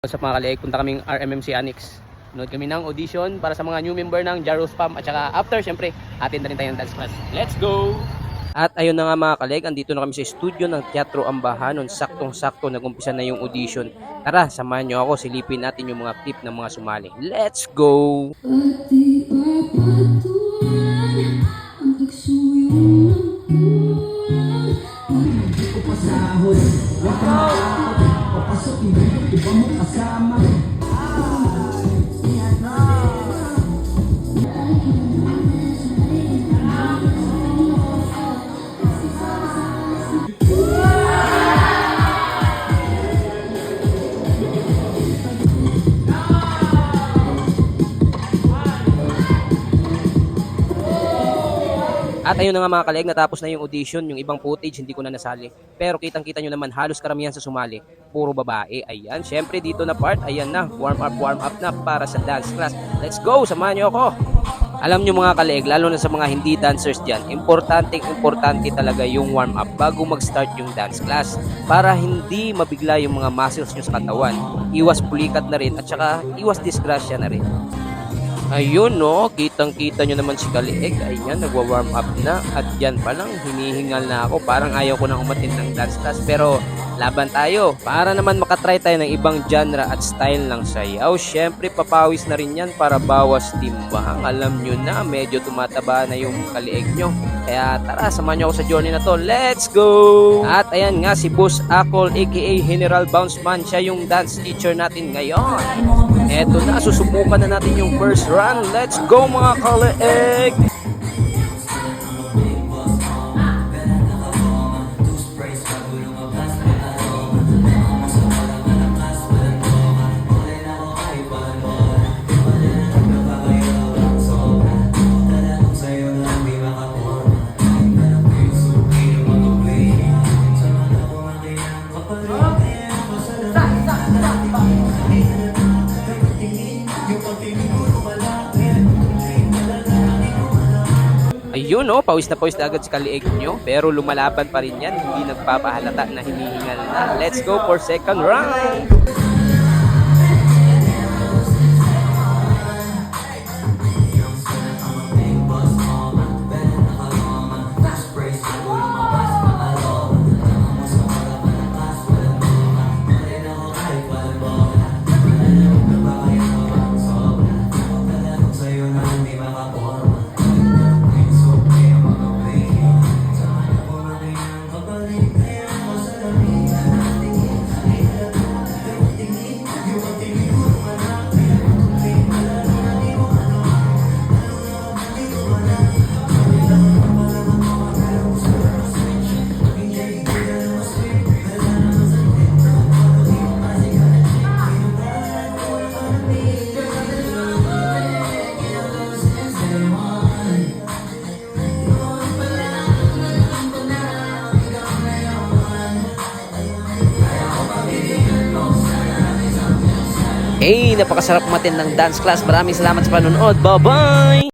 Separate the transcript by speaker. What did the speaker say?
Speaker 1: Sa mga kaliig, punta kaming RMMC Annex. Nood kami ng audition para sa mga new member ng Jaros Spam. At saka after, syempre, atin na rin tayo ng dance class. Let's go! At ayun na nga mga kaliig, andito na kami sa studio ng Teatro Ambahanon. Saktong-sakto, nag-umpisa na yung audition. Tara, samahan nyo ako, silipin natin yung mga clip ng mga sumali. Let's go!
Speaker 2: Pati papatulan ang pagsuyong ng ulan.
Speaker 3: Pasahod, wag kang matakot. Papasok, hindi iba mo kasama.
Speaker 1: At ayun na nga mga kaliig, natapos na yung audition, yung ibang footage hindi ko na nasali. Pero kitang-kita nyo naman, halos karamihan sa sumali, puro babae. Ayan, syempre dito na part, ayan na, warm up na para sa dance class. Let's go, samahan nyo ako! Alam nyo mga kaliig, lalo na sa mga hindi dancers dyan, importante talaga yung warm up bago mag-start yung dance class. Para hindi mabigla yung mga muscles nyo sa katawan. Iwas pulikat na rin at saka iwas disgrasya na rin. Ayun no, kitang-kita nyo naman si Kaliig. Ayan, nagwa-warm up na. At yan pa lang, hinihingal na ako. Parang ayaw ko nang umatin ng dance class. Pero laban tayo. Para naman makatry tayo ng ibang genre at style ng sayaw. Syempre, papawis na rin yan para bawas timbang. Alam nyo na, medyo tumataba na yung Kaliig nyo. Kaya tara, samahan nyo ako sa journey na to. Let's go! At ayan nga, si Boss Akol aka General Bounceman. Siya yung dance teacher natin ngayon. Eto na, susubukan na natin yung first run. Let's go mga kaliig! Ayun no, pawis na agad si Kaliig nyo. Pero lumalaban pa rin yan. Hindi nagpapahalata na hinihingal na. Let's go for second round! Hey, napakasarap umatin ng dance class. Maraming salamat sa panonood. Bye-bye!